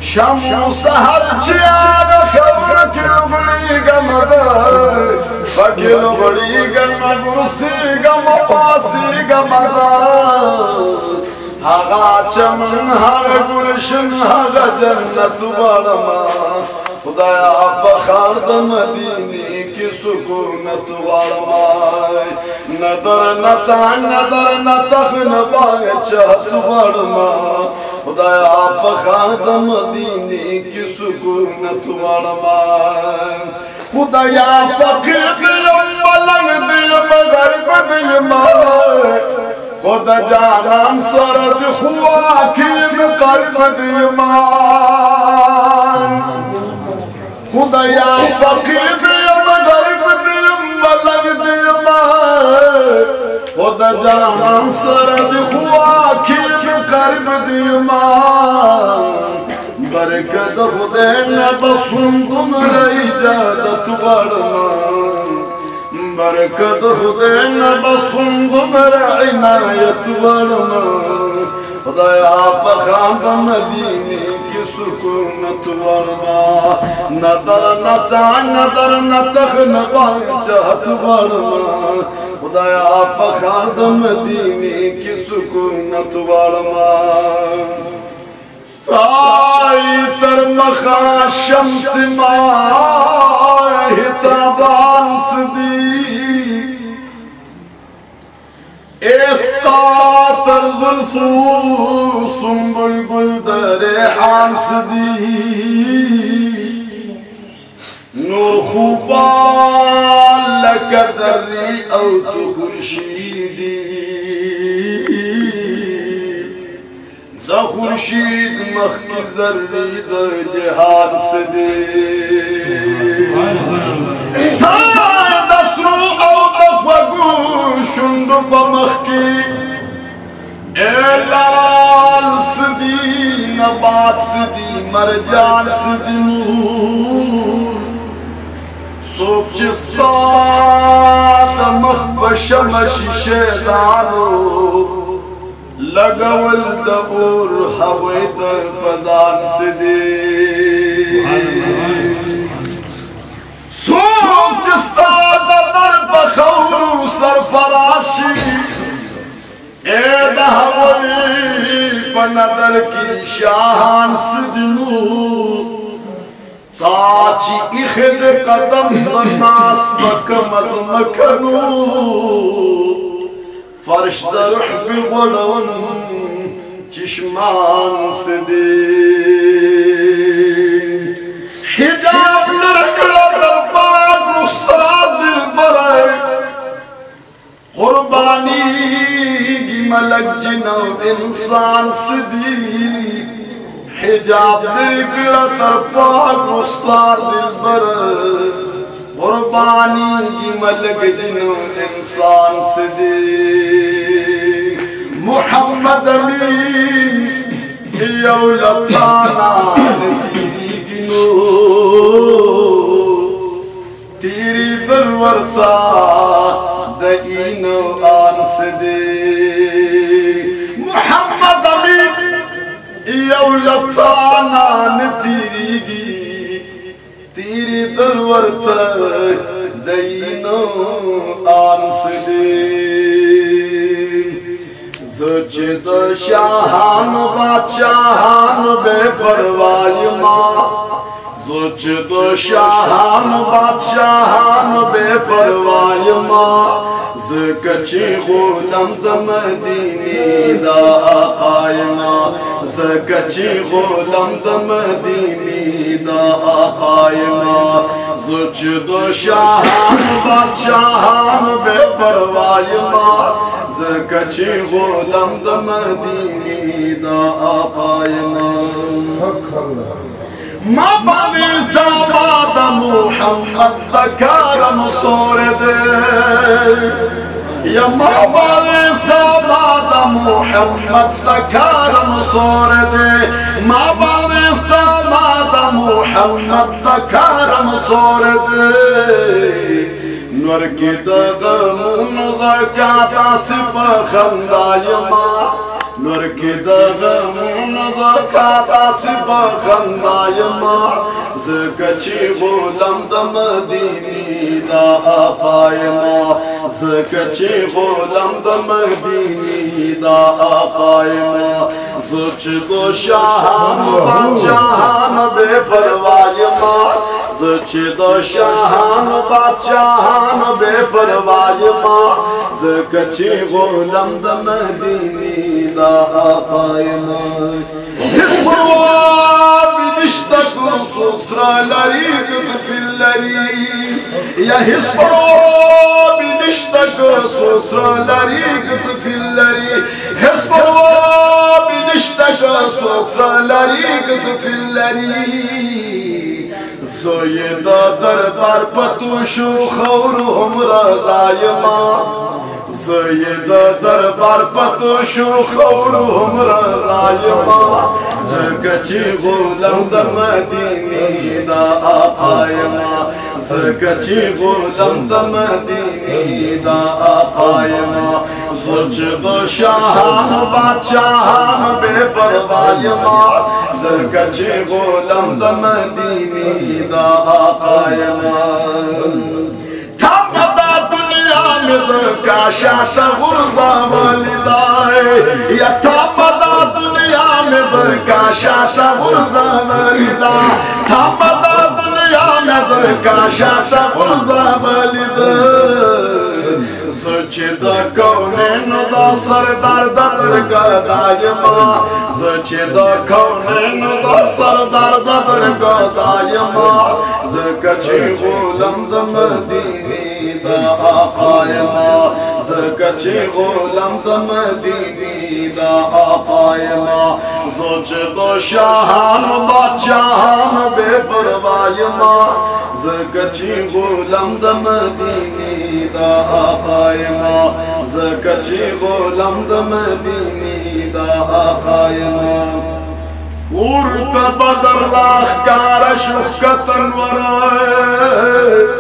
शमू सहर चियार खबर किलुगड़ी गमद किलुगड़ी गम गुसी गम पासी गमद हागा चमन हागा गुलशन हागा जन्नत बड़मा खुदाया बखार द मदीने की सुकूनत बड़मा नदर नता नदर नतख नबाग चाहत बड़मा खुदाया बखार द मदीने की सुकूनत बड़मा खुदाया फकीर दियम बलन दियम गरीब दियम खुदा जानान सरद हुआ खीम कर्म दियमान खुदाया फकीर दियम गरीब दियम बलग दियमान खुदा जानान सरद हुआ खीम कर्म दियमान बरकत खुदा न बसुन तुम रही जादत बड़मान बरकत खुदा न बसुन गुमरा इनायत बड़मा खुदाया बखाद मदीने की सुकूनत बड़मा नदर नता नदर नतख नबाग चाहत बड़मा खुदाया बखाद मदीने की सुकूनत बड़मा स्ताई तर मखा शम्स माहिताबान सदी एस्तातर जुल्फू सुम्बुल गुलदरे हांसदी नूर खुबाल लकदरी औत खुर्शीदी द खुर्शीद मखकी दर्री द जहाद सदी शुंद बमखी एलाल सदी नबात सदी मरजान सदी सोचिस्ता दमख बशमशी शेदानो लगवल दबूर हवैत पदान सदी सोचिस्ता दबर बखौरू सरफराशी ए दहवली पनदर की शाहान सजनू ताची इखद कदम बनास बकमज मखनू फर्श दरुह बिगड़वन चिश्मान सदी हिजाब नरकला दरबार रुसाद बराए कुर्बानी की मलक जिनो इंसान सदी हिजाब नरकला दरबार रुसाद बराए कुर्बानी की मलक जिनो इंसान सदी मोहम्मद अमीन यौलताना तेरी दरवरता दईनो आंस दे मोहम्मद अमीन यौलताना तेरी दरवरता दईनो आंस दे सोचे तो शाहान बादशाहान बेपरवाह माँ सोचे तो शाहान बादशाहान बेपरवाह माँ ज़कची ग़ुलाम द मदीने दा आक़ाए माँ ज़कची ग़ुलाम द मदीने दा आक़ाए माँ सोचे तो शाहान बादशाहान बेपरवाह माँ ज़कची ग़ुलाम द मदीने दा आक़ाए माँ बानी ज़ाबाद मुहम्मद दा करम सोरद या माँ बानी ज़ाबाद मुहम्मद दा करम सोरद माँ बानी ज़ाबाद मुहम्मद दा करम सोरद नूर की दगमून ज़काता सिप खंदाय माँ नूर की दगमून ज़काता सिप खंदाय मां ज़कची गुलाम द मदीनी दा आकाय मां ज़कची गुलाम द मदीनी दा आकाय मां ज़च दो शाहान बादशाहान बेपरवाह मां ज़च दो शाहान बादशाहान बेपरवाह मां ज़कची गुलाम द मदीनी दा आकाय मां Niştak susraları kızfilleri Ya hisbara biniştak susraları kızfilleri Hisbara biniştak susraları kızfilleri Zoyeda darbar patuşu khawruhum razayma Zoyeda darbar patuşu khawruhum razayma ज़कची गुलाम द मदीनी दा आकाय मां ज़कची गुलाम द मदीनी दा आकाय मां ज़च दो शाहान बादशाहान बेपरवाह मां ज़कची गुलाम द मदीनी दा आकाय मां थमदा दुनिया में ज़का शाता गुर्दा वालिदाए या थमदा दुनिया में ज़का शाता गुर्दा वालिदा थमदा दुनिया में ज़का शाता गुर्दा वालिदा ज़चदा कौनैन दा सरदार दा दरगाह मां ज़चदा कौनैन दा सरदार दा दरगाह मां ज़कची गुलाम द मदीनी दा आकाय मां ज़कची गुलाम द मदीनी दा आकाय मां ज़च दो शाहान बादशाहान बेपरवाह मां ज़कची गुलाम द मदीनी दा आकाय मां ज़कची गुलाम द मदीनी दा आकाय मां उर्त बदर लाख़कार शुख़्कतन वराए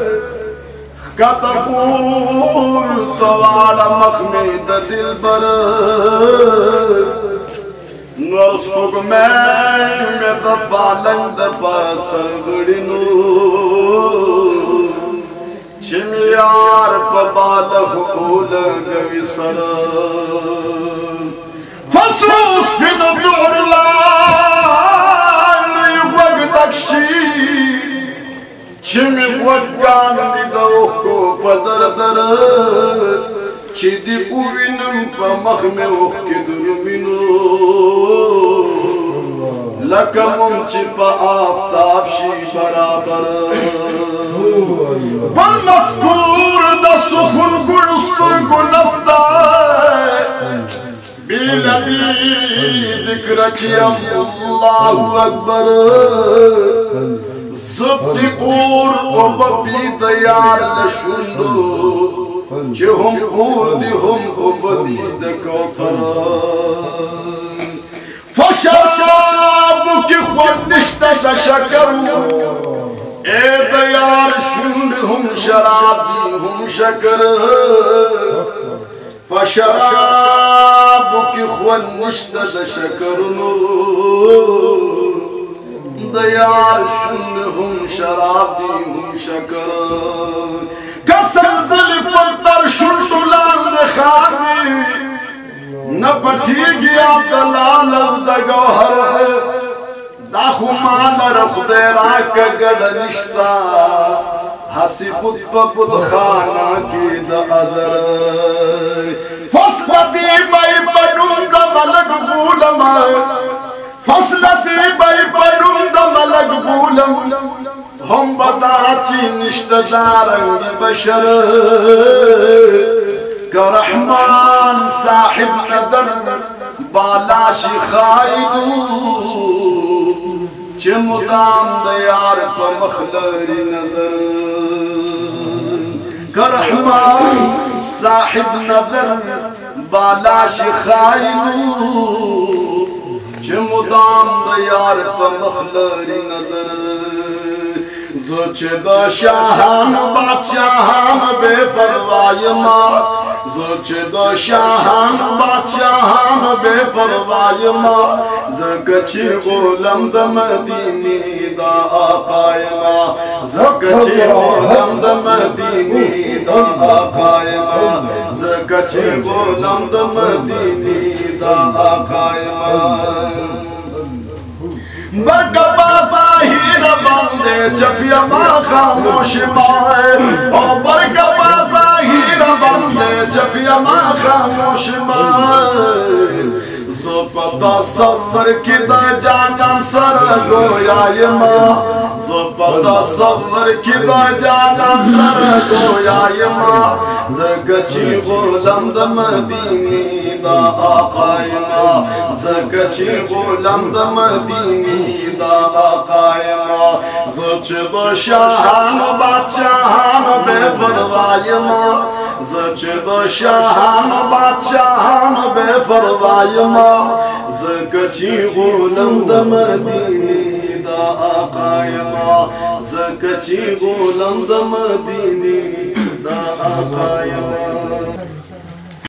कतपूर तवाला मखमेद दिलबर नरसुग में दपालंद पासर गुड़िनु चिमियार पबाल हुल गविसर फसरूस बिन दुरला वगदक्षी Çimi vakkan didavko padar dar Çidi uvinam pa makhme ukhki durminu Lakamum çipa aftab şi barabar Bal maskur da sukhun gulstur gulasta Biladi zikraçi Allahu Ekber Sıddıkur o babi dayar leşundu Cihum urdihum o badi de kavsaran Faşabu ki khwan nişte da şakaru E dayar şundihum şarabihum şakar Faşabu ki khwan nişte da şakarunu Dayar şundhum şarabihum şakar Kasal zilif baktar şundulan khadi Na patigi abdalal da gauhar Da khumal rafdera ka gad nishta Hasibut babud khana ki da azar Fasqati bay banum da balag bulama फसल से बैपरुम the Malak गुलम हम बताची निश्तदारंग बशर करहमान साहिब नदर बालाश खाइदू चमुदाम दयार पर मखलरी नजर करहमान साहिब नदर बालाश खाइदू मुदाम दयार पर मखलरी नजर ज़च the शाहान बादशाहान बेपरवाह मां ज़ुच दो शाहान बादशाहान बेपरवाह माँ ज़कची गुलाम द मदीनी दा आकाए माँ ज़कची गुलाम द मदीनी दा आकाए माँ ज़कची गुलाम द मदीनी दा आकाए माँ बरकबा ज़ाहिर बंदे जफिया माँ खामोश माए ओ बरकबा ज़ाहिर बंदे जफिया माँ खामोश माए ज़ो पता सफर किदा जाना सर गोया माँ ज़ो पता सफर किदा जाना सर गोया माँ ज़कची गुलाम द मदीनी दा आकाए माँ ज़कची गुलाम द मदीनी दा आकाए माँ ज़ुच दो शाहान बादशाहान बेपरवाह माँ ज़ुच दो शाहान बादशाहान बेपरवाह माँ ज़कची गुलाम द मदीनी दा आकाए माँ ज़कची गुलाम द मदीनी दा आकाए माँ